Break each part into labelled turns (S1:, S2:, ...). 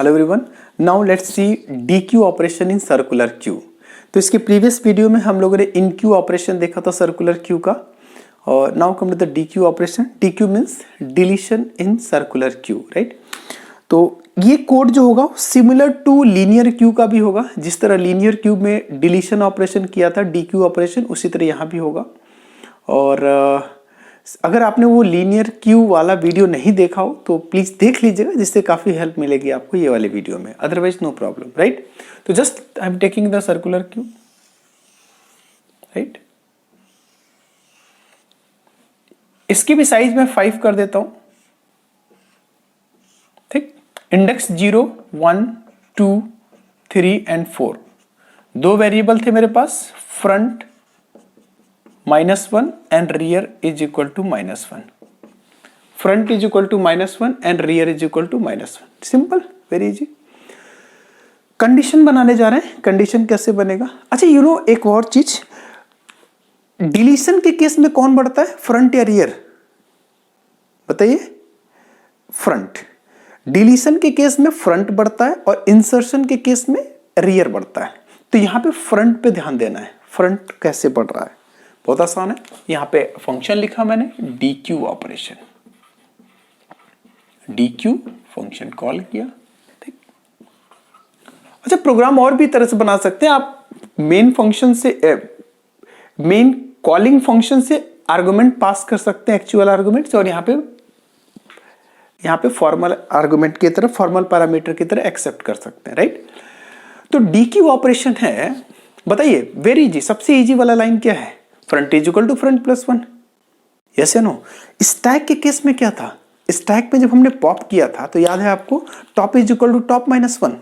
S1: Hello everyone, now let's see dequeue operation in circular queue. तो इसके previous video में हम लोगों ने इन क्यू ऑपरेशन देखा था सर्कुलर क्यू का, और now come to the dequeue operation. Dequeue means deletion in circular Q, right. तो ये कोड जो होगा सिमिलर टू लीनियर क्यू का भी होगा। जिस तरह लीनियर क्यू में डिलीशन ऑपरेशन किया था डी क्यू ऑपरेशन, उसी तरह यहाँ भी होगा। और अगर आपने वो लीनियर क्यू वाला वीडियो नहीं देखा हो तो प्लीज देख लीजिएगा, जिससे काफी हेल्प मिलेगी आपको ये वाले वीडियो में। Otherwise no problem, right. तो just I am taking the circular Q, right. इसकी भी साइज मैं 5 कर देता हूं, ठीक। इंडेक्स 0, 1, 2, 3 एंड 4 दो वेरिएबल थे मेरे पास, front -1 and rear is equal to -1। Front is equal to -1 and rear is equal to -1। Simple, very easy. Condition बनाने जा रहे हैं। कंडीशन कैसे बनेगा? अच्छा, एक और चीज, डिलीशन के केस में कौन बढ़ता है, फ्रंट या रियर? बताइए। फ्रंट। डिलीशन के केस में फ्रंट बढ़ता है और इंसर्शन के केस में रियर बढ़ता है। तो यहां पे फ्रंट पे ध्यान देना है। फ्रंट कैसे बढ़ रहा है, बहुत आसान है। यहां पे फंक्शन लिखा मैंने, D Q operation. D Q function call किया, ठीक। अच्छा, प्रोग्राम और भी तरह से बना सकते हैं आप। मेन फंक्शन से, मेन कॉलिंग फंक्शन से आर्गुमेंट पास कर सकते हैं, एक्चुअल आर्गुमेंट्स, और यहां पे फॉर्मल आर्गुमेंट की तरह, फॉर्मल पैरामीटर की तरह एक्सेप्ट कर सकते हैं, राइट। तो डी क्यू ऑपरेशन है, बताइए, वेरी इजी। सबसे इजी वाला लाइन क्या है? Front is equal to front +1, yes या नो। स्टैक के केस में क्या था? स्टैक में जब हमने पॉप किया था तो याद है आपको, top is equal to top -1।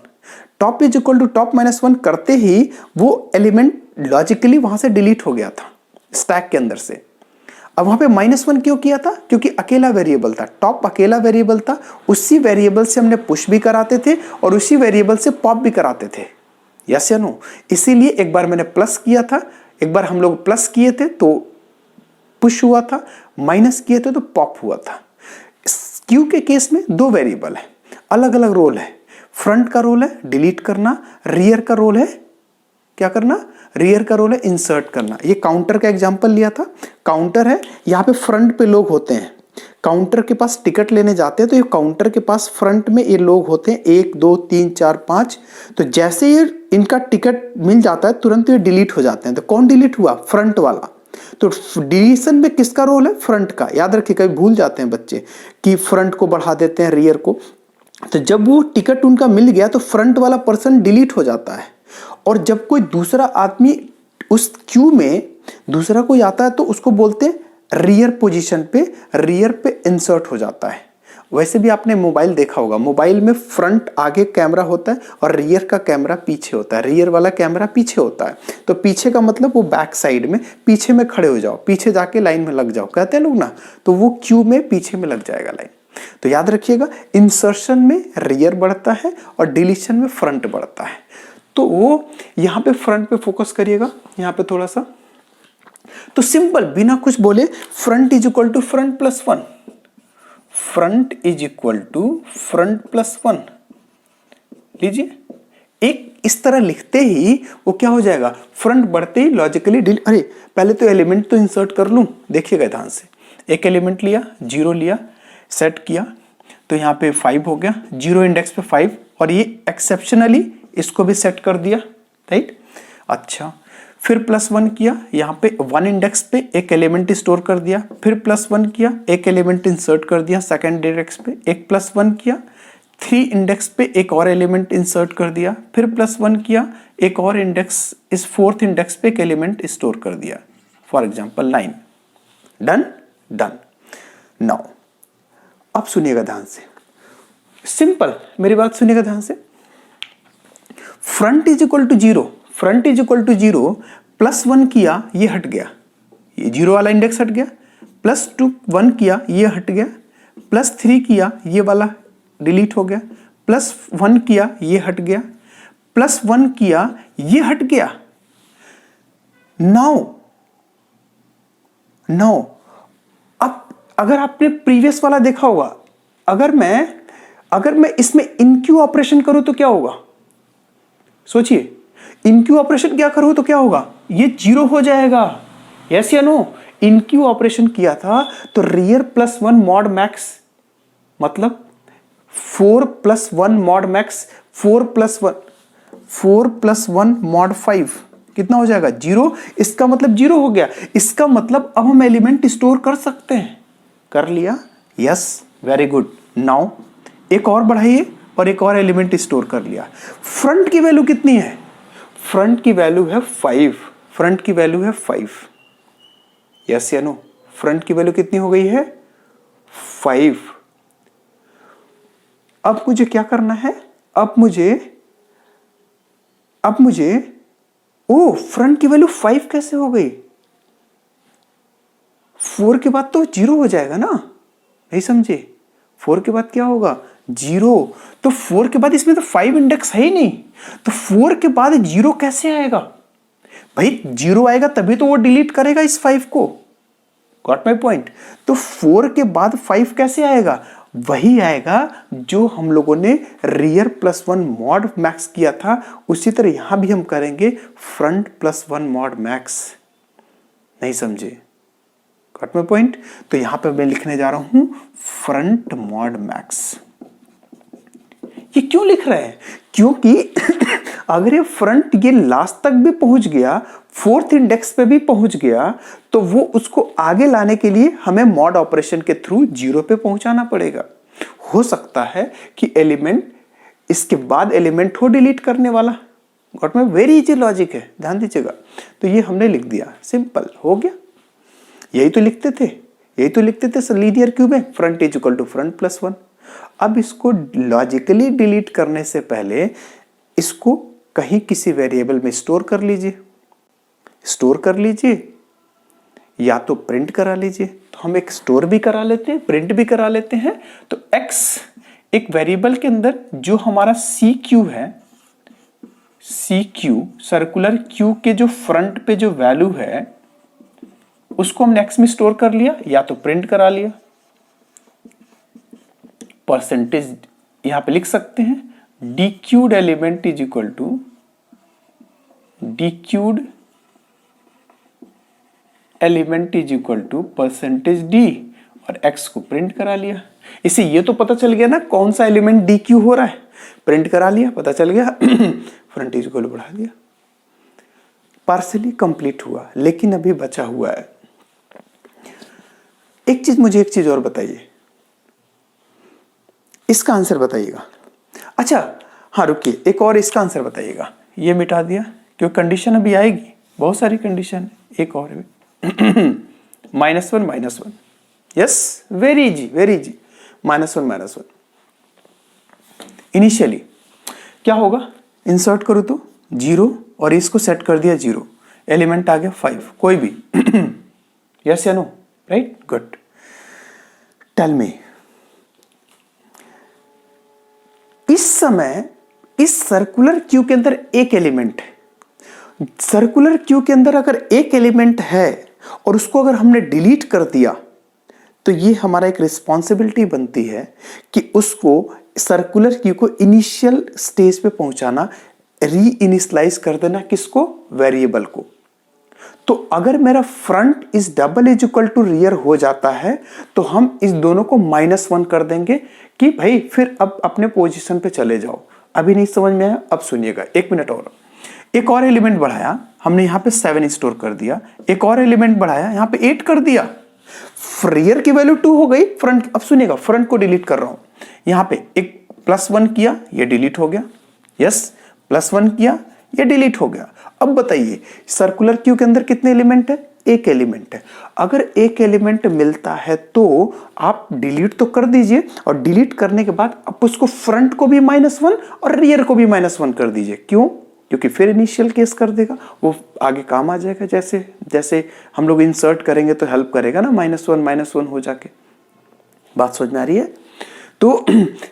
S1: Top is equal to top -1 करते ही वो एलिमेंट लॉजिकली वहां से डिलीट हो गया था स्टैक के अंदर से। अब वहां पे -1 क्यों किया था? क्योंकि अकेला वेरिएबल था, टॉप अकेला वेरिएबल था। उसी वेरिएबल से हमने पुश भी कराते थे और उसी वेरिएबल से पॉप भी कराते थे, यस या नो। इसीलिए एक बार मैंने प्लस किया था, एक बार हम लोग प्लस किए थे तो पुश हुआ था, माइनस किए थे तो पॉप हुआ था। क्यू के केस में दो वेरिएबल है, अलग अलग रोल है। फ्रंट का रोल है डिलीट करना, रियर का रोल है क्या करना? रियर का रोल है इंसर्ट करना। ये काउंटर का एग्जांपल लिया था। काउंटर है, यहाँ पे फ्रंट पे लोग होते हैं, काउंटर के पास टिकट लेने जाते हैं, तो ये काउंटर के पास फ्रंट में ये लोग होते हैं, 1 2 3 4 5। तो जैसे ये इनका टिकट मिल जाता है तुरंत ये डिलीट हो जाते हैं। तो कौन डिलीट हुआ? फ्रंट वाला। तो डिलीशन में किसका रोल है? फ्रंट का। याद रखिए, कभी भूल जाते हैं बच्चे कि फ्रंट को बढ़ा देते हैं रियर को। तो जब वो टिकट उनका मिल गया तो फ्रंट वाला पर्सन डिलीट हो जाता है, और जब कोई दूसरा आदमी उस क्यू में दूसरा कोई आता है तो उसको बोलते हैं रियर पोजीशन पे, रियर पे इंसर्ट हो जाता है। वैसे भी आपने मोबाइल देखा होगा, मोबाइल में फ्रंट आगे कैमरा होता है और रियर का कैमरा पीछे होता है, रियर वाला कैमरा पीछे होता है। तो पीछे का मतलब वो बैक साइड में, पीछे में खड़े हो जाओ, पीछे जाके लाइन में लग जाओ, कहते हैं लोग ना। तो वो क्यू में पीछे में लग जाएगा लाइन। तो याद रखिएगा, इंसर्शन में रियर बढ़ता है और डिलीशन में फ्रंट बढ़ता है। तो वो यहां पे फ्रंट पे फोकस करिएगा, यहां पे थोड़ा सा। तो सिंपल, बिना कुछ बोले, front is equal to front +1। Front is equal to front +1 लीजिए। एक इस तरह लिखते ही वो क्या हो जाएगा, फ्रंट बढ़ते ही लॉजिकली डिलीट। अरे पहले तो एलिमेंट तो इंसर्ट कर लूं, देखिएगा ध्यान से। एक एलिमेंट लिया, 0 लिया, सेट किया, तो यहाँ पे 5 हो गया, 0 इंडेक्स पे 5, और ये एक्सेप्शनली इसको भी सेट कर दिया, राइट। अच्छा, फिर +1 किया, यहाँ पे 1 इंडेक्स पे एक एलिमेंट स्टोर कर दिया, फिर +1 किया, एक एलिमेंट इंसर्ट कर दिया सेकंड इंडेक्स पे, एक +1 किया, 3 इंडेक्स पे एक और एलिमेंट इंसर्ट कर दिया, फिर +1 किया, एक और इंडेक्स, इस 4th इंडेक्स पे एक एलिमेंट स्टोर कर दिया, for example 9। Done done. Now अब सुनिएगा ध्यान से, सिंपल, मेरी बात सुनिएगा ध्यान से। Front is equal to 0, front is equal to 0, +1 किया, ये हट गया, ये 0 वाला इंडेक्स हट गया, +1 किया, ये हट गया, +3 किया, ये वाला डिलीट हो गया, +1 किया, ये हट गया, +1 किया, ये हट गया। नाउ अब अगर आपने प्रीवियस वाला देखा होगा, अगर मैं अगर मैं इसमें इनक्यू ऑपरेशन करूं तो क्या होगा, सोचिए, इनक्यू ऑपरेशन क्या करूं तो क्या होगा, ये 0 हो जाएगा, यस या नो। इनक्यू ऑपरेशन किया था तो रियर प्लस 1 मॉड मैक्स, मतलब 4 plus 1 mod max, 4 plus 1 mod 5 कितना हो जाएगा, 0। इसका मतलब 0 हो गया। इसका मतलब अब हम एलिमेंट स्टोर कर सकते हैं। कर लिया, यस, वेरी गुड। नाउ एक और बढ़ाइए और एक और एलिमेंट स्टोर कर लिया। फ्रंट की वैल्यू कितनी है, फ्रंट की वैल्यू है 5, फ्रंट की वैल्यू है 5, यस या नो। फ्रंट की वैल्यू कितनी हो गई है, 5। अब मुझे क्या करना है, अब मुझे ओ फ्रंट की वैल्यू 5 कैसे हो गई, 4 के बाद तो 0 हो जाएगा ना, नहीं समझे, 4 के बाद क्या होगा, 0। तो 4 के बाद इसमें तो 5 इंडेक्स है ही नहीं, तो 4 के बाद 0 कैसे आएगा भाई, 0 आएगा तभी तो वो डिलीट करेगा इस 5 को, गॉट माई पॉइंट। तो 4 के बाद 5 कैसे आएगा, वही आएगा जो हम लोगों ने रियर प्लस 1 मॉड मैक्स किया था, उसी तरह यहां भी हम करेंगे फ्रंट प्लस 1 मॉड मैक्स, नहीं समझे, गॉट माई पॉइंट। तो यहां पे मैं लिखने जा रहा हूं फ्रंट मॉड मैक्स। ये क्यों लिख रहे हैं, क्योंकि अगर ये फ्रंट ये लास्ट तक भी पहुंच गया, 4th इंडेक्स पे भी पहुंच गया, तो वो उसको आगे लाने के लिए हमें मॉड ऑपरेशन के थ्रू 0 पे पहुंचाना पड़ेगा। हो सकता है कि एलिमेंट इसके बाद एलिमेंट हो डिलीट करने वाला, गॉट में, वेरी इजी लॉजिक है, ध्यान दीजिएगा। तो ये हमने लिख दिया, सिंपल हो गया। यही तो लिखते थे लीनियर क्यूब में, front is equal to front plus 1। अब इसको लॉजिकली डिलीट करने से पहले इसको कहीं किसी वेरिएबल में स्टोर कर लीजिए, या तो प्रिंट करा लीजिए। तो हम एक स्टोर भी करा लेते हैं, प्रिंट भी करा लेते हैं। तो x एक वेरिएबल के अंदर जो हमारा सी क्यू है, सी क्यू सर्कुलर क्यू के जो फ्रंट पे जो वैल्यू है उसको हमने x में स्टोर कर लिया, या तो प्रिंट करा लिया। परसेंटेज यहां पे लिख सकते हैं, dequeued element is equal to dequeued element is equal to percentage D, और x को प्रिंट करा लिया। इसे ये तो पता चल गया ना कौन सा एलिमेंट डी क्यू हो रहा है, प्रिंट करा लिया, पता चल गया। फ्रंट इज इक्वल बढ़ा दिया, पार्सली कंप्लीट हुआ। लेकिन अभी बचा हुआ है मुझे एक चीज और बताइए, इसका आंसर बताइएगा। अच्छा हाँ रुकिए, एक और इसका आंसर बताइएगा। ये मिटा दिया क्योंकि कंडीशन अभी आएगी, बहुत सारी कंडीशन है, एक और है। -1 यस, वेरी इजी -1 इनिशियली क्या होगा, इंसर्ट करो तो 0 और इसको सेट कर दिया 0, एलिमेंट आ गया 5, कोई भी। यस या no, right, good. Tell me, इस समय इस सर्कुलर क्यू के अंदर एक एलिमेंट है, सर्कुलर क्यू के अंदर अगर एक एलिमेंट है और उसको अगर हमने डिलीट कर दिया तो ये हमारा एक रिस्पॉन्सिबिलिटी बनती है कि उसको सर्कुलर क्यू को इनिशियल स्टेज पे पहुंचाना, री इनिशियलाइज कर देना, किसको, वेरिएबल को। तो अगर मेरा front is double is equal to rear हो जाता है तो हम इस दोनों को -1 कर देंगे कि भाई फिर अब अपने पोजीशन पे चले जाओ। अभी नहीं समझ में आया, अब सुनिएगा, 1 मिनट और। एक और एलिमेंट बढ़ाया हमने, यहां पे 7 स्टोर कर दिया। एक और एलिमेंट बढ़ाया, यहां पे 8 कर दिया। रियर की वैल्यू 2 हो गई, फ्रंट, अब सुनिएगा, फ्रंट को डिलीट कर रहा हूं। यहां पे एक +1 किया, ये डिलीट हो गया, यस, +1 किया, ये डिलीट हो गया। अब बताइए सर्कुलर क्यू के अंदर कितने एलिमेंट है, एक एलिमेंट है। अगर एक एलिमेंट मिलता है तो आप डिलीट तो कर दीजिए, और डिलीट करने के बाद आप उसको फ्रंट को भी -1 और रियर को भी -1 कर दीजिए। क्यों, क्योंकि फिर इनिशियल केस कर देगा, वो आगे काम आ जाएगा। जैसे जैसे हम लोग इंसर्ट करेंगे तो हेल्प करेगा ना, -1 हो जाके। बात समझ में आ रही है। तो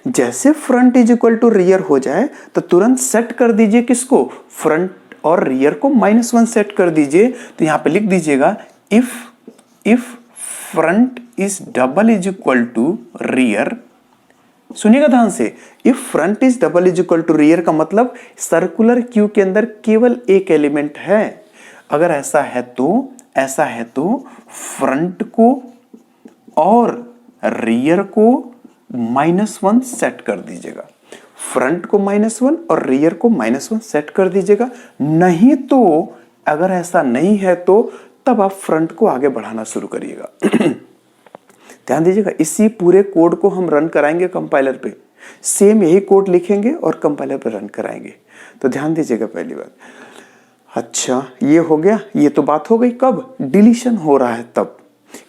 S1: जैसे front is equal to rear हो जाए तो तुरंत सेट कर दीजिए, किसको, फ्रंट और रियर को -1 सेट कर दीजिए। तो यहां पे लिख दीजिएगा, if front is double is equal to rear, सुनिएगा ध्यान से, if front is double is equal to rear का मतलब सर्कुलर क्यू के अंदर केवल एक एलिमेंट है। अगर ऐसा है तो फ्रंट को और रियर को -1 सेट कर दीजिएगा। फ्रंट को -1 और रियर को -1 सेट कर दीजिएगा। नहीं तो अगर ऐसा नहीं है तो तब आप फ्रंट को आगे बढ़ाना शुरू करिएगा। ध्यान दीजिएगा, इसी पूरे कोड को हम रन कराएंगे कंपाइलर पे, सेम यही कोड लिखेंगे और कंपाइलर पे रन कराएंगे। तो ध्यान दीजिएगा पहली बात। अच्छा ये हो गया, ये तो बात हो गई कब डिलीशन हो रहा है तब,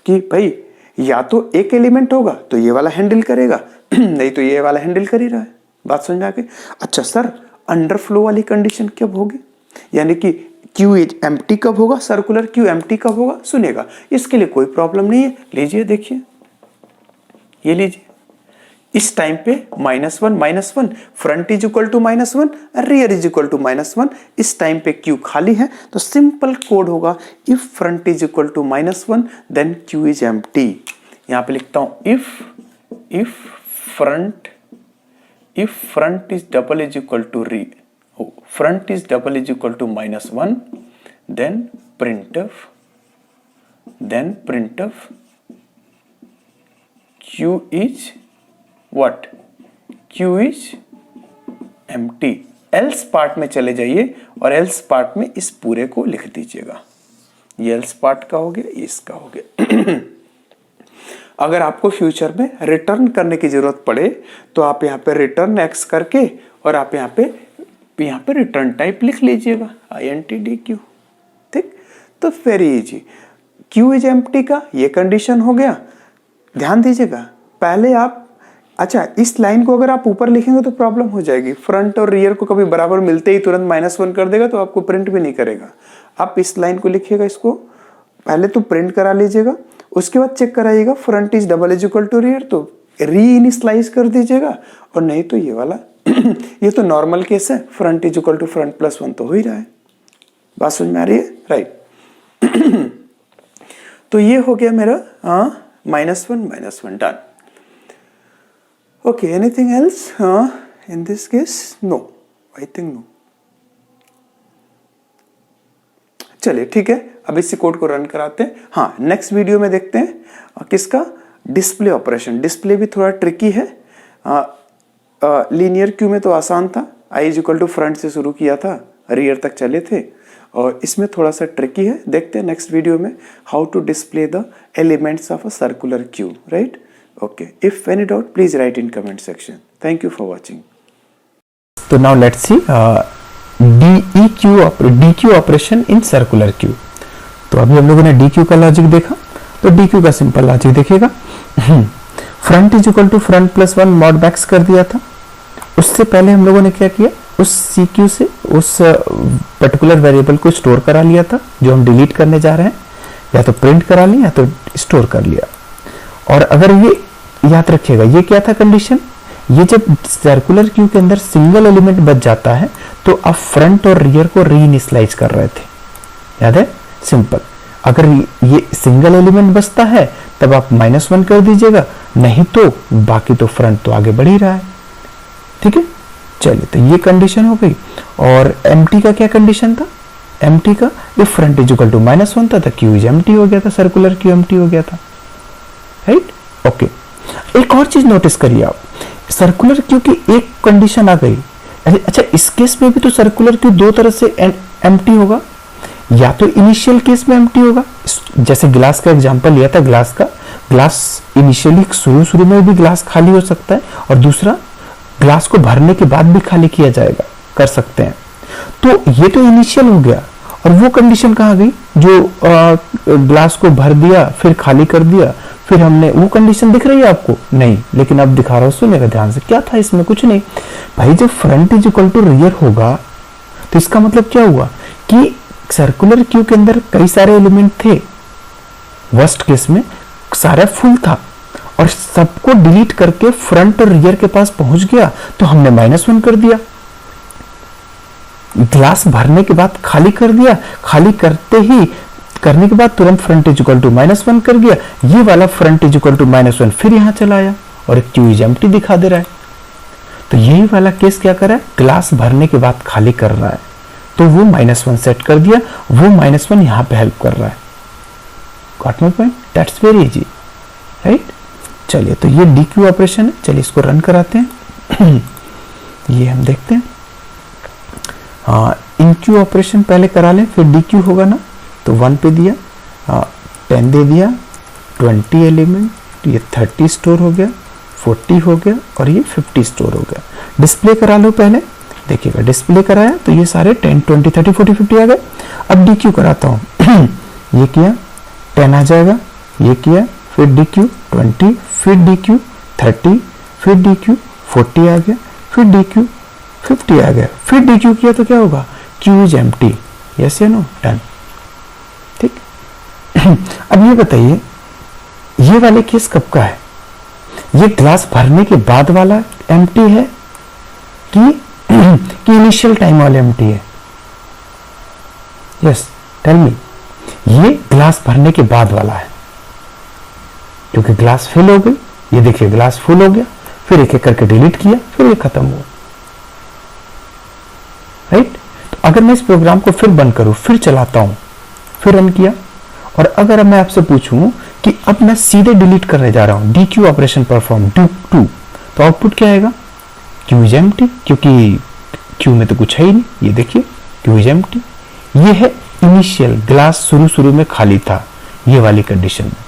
S1: कि भाई या तो एक एलिमेंट होगा तो ये वाला हैंडल करेगा, नहीं तो ये वाला हैंडल कर ही रहा है। बात समझ में आ गई? अच्छा सर अंडरफ्लो वाली कंडीशन कब होगी, यानी कि क्यू इज एम्प्टी कब होगा, सर्कुलर क्यू एम्प्टी कब होगा? सुनिएगा, इसके लिए कोई प्रॉब्लम नहीं है। लीजिए देखिए, ये लीजिए, इस टाइम पे -1 front is equal to -1 rear is equal to -1, इस टाइम पे क्यू खाली है तो सिंपल कोड होगा if front is equal to -1 then queue is empty. यहां पे लिखता हूं if front is double is equal to front is double is equal to -1 then printf Q is what? Q is empty। else part में चले जाइए और else part में इस पूरे को लिख दीजिएगा। ये else पार्ट का हो गया, ये इसका हो गया। अगर आपको फ्यूचर में रिटर्न करने की जरूरत पड़े तो आप यहाँ पे रिटर्न x करके और आप यहाँ पे रिटर्न टाइप लिख लीजिएगा INTDQ। ठीक, तो very easy. Q is empty का ये कंडीशन हो गया। ध्यान दीजिएगा, पहले आप, अच्छा इस लाइन को अगर आप ऊपर लिखेंगे तो प्रॉब्लम हो जाएगी। फ्रंट और रियर को कभी बराबर मिलते ही तुरंत -1 कर देगा तो आपको प्रिंट भी नहीं करेगा। आप इस लाइन को लिखिएगा, इसको पहले तो प्रिंट करा लीजिएगा, उसके बाद चेक कराइएगा front is double is equal to rear तो री इनिशियलाइज कर दीजिएगा, और नहीं तो ये वाला ये तो नॉर्मल केस है, front is equal to front +1 तो हो ही रहा है। बात समझ में आ रही है? राइट। तो ये हो गया मेरा -1 done. Okay, anything else? In this case, no. I think no. चलिए ठीक है, अब इसी कोड को रन कराते हैं। हाँ, नेक्स्ट वीडियो में देखते हैं किसका, डिस्प्ले ऑपरेशन। डिस्प्ले भी थोड़ा ट्रिकी है। लीनियर क्यू में तो आसान था, i is equal to front से शुरू किया था, रियर तक चले थे, और इसमें थोड़ा सा ट्रिकी है। देखते हैं नेक्स्ट वीडियो में how to display the elements of a circular Q, right? Okay, if any doubt, please write in comment section. Thank you for watching.
S2: So now let's see DQ operation in circular queue. तो अभी हम लोगों ने DQ का logic देखा, तो DQ का simple logic देखिएगा। Front is equal to front +1 mod max कर दिया था। उससे पहले हम लोगों ने क्या किया, उस CQ से उस पर्टिकुलर वेरिएबल को स्टोर करा लिया था जो हम डिलीट करने जा रहे हैं, या तो प्रिंट करा लिया या तो स्टोर कर लिया। और अगर ये याद रखिएगा, ये क्या था कंडीशन, ये जब सर्कुलर क्यू के अंदर सिंगल एलिमेंट बच जाता है तो आप फ्रंट और रियर को रीइनिशियलाइज कर रहे थे, याद है? सिंपल। अगर ये सिंगल एलिमेंट बचता है तब आप -1 कर दीजिएगा, नहीं तो बाकी तो फ्रंट तो आगे बढ़ ही रहा है। ठीक है, चलिए तो ये कंडीशन हो गई। और एम्प्टी का क्या कंडीशन था, एम्प्टी का if front is equal to -1 था तो क्यू इज एम्प्टी हो गया था, सर्कुलर क्यू एम्प्टी हो गया था, राइट? ओके, एक और चीज नोटिस करिए आप, सर्कुलर क्यू की एक कंडीशन आ गई। अच्छा, इस केस में भी तो सर्कुलर क्यू दो तरह से एम्प्टी होगा, या तो इनिशियल केस में एम्प्टी होगा, जैसे ग्लास का एग्जांपल लिया था, ग्लास इनिशियली शुरू में भी ग्लास खाली हो सकता है, और दूसरा ग्लास को भरने के बाद भी खाली किया जाएगा, कर सकते हैं। तो ये तो इनिशियल हो गया, और वो कंडीशन कहाँ गई जो ग्लास को भर दिया फिर खाली कर दिया, फिर हमने, वो कंडीशन दिख रही है आपको? नहीं, लेकिन अब दिखा रहा हूं, सुनिएगा ध्यान से। क्या था इसमें? कुछ नहीं भाई, जब front is equal to rear होगा तो इसका मतलब क्या हुआ कि सर्कुलर क्यू के अंदर कई सारे एलिमेंट थे, वर्स्ट केस में सारा फुल था, और सबको डिलीट करके फ्रंट और रियर के पास पहुंच गया तो हमने -1 कर दिया। ग्लास भरने के बाद खाली कर दिया, खाली करने के बाद तुरंत फ्रंट इज इक्वल टू -1 कर दिया, ये वाला फ्रंट इज इक्वल टू -1 फिर यहां चला आया और एक क्यू इज एम्प्टी दिखा दे रहा है। तो यही वाला केस क्या कर रहा है, ग्लास भरने के बाद खाली कर रहा है, तो वो -1 सेट कर दिया, वो -1 यहां पे हेल्प कर रहा है। Got my point? That's very easy, right. चलिए, तो ये DQ ऑपरेशन है। चलिए इसको रन कराते हैं। ये हम देखते हैं। InQ ऑपरेशन पहले करा लें, फिर DQ होगा ना। तो 1 पे दिया, 10 दे दिया, 20 एलिमेंट, ये 30 स्टोर हो गया, 40 हो गया और ये 50 स्टोर हो गया। डिस्प्ले करा लो पहले, देखिएगा डिस्प्ले कराया तो ये सारे 10, 20, 30, 40, 50 आ गए। अब DQ कराता हूँ। ये किया 10 आ जाएगा, ये किया, फिर DQ 20, फिर DQ 30, फिर DQ 40 आ गया, फिर DQ 50 आ गया, फिर DQ किया तो क्या होगा, Q इज एम्प्टी। यस या नो? डन। ठीक। अब ये बताइए, ये वाले केस कब का है? ये ग्लास भरने के बाद वाला एम्प्टी है कि इनिशियल टाइम वाला एम्प्टी है? Yes, tell me. ये ग्लास भरने के बाद वाला है, क्योंकि ग्लास फिल हो गई। ये देखिए ग्लास फुल हो गया, फिर एक एक करके डिलीट किया, फिर ये खत्म हुआ, राइट। तो अगर मैं इस प्रोग्राम को फिर बंद करूं, फिर चलाता हूं, फिर रन किया, और अगर मैं आपसे पूछूं कि अब मैं सीधे डिलीट करने जा रहा हूं, DQ ऑपरेशन परफॉर्म डू 2, तो आउटपुट क्या आएगा, Q इज एम्प्टी, क्योंकि Q में तो कुछ है ही नहीं। ये देखिए Q इज एम्प्टी। ये है इनिशियल, ग्लास शुरू में खाली था, ये वाली कंडीशन में।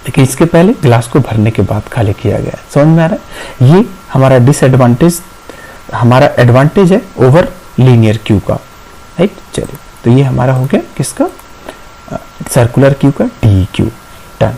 S2: लेकिन इसके पहले ग्लास को भरने के बाद खाली किया गया है। समझ में आ रहा है? ये हमारा डिसएडवांटेज, हमारा एडवांटेज है ओवर लीनियर क्यू का, राइट। चलिए, तो ये हमारा हो गया किसका, सर्कुलर क्यू का, DQ। डन।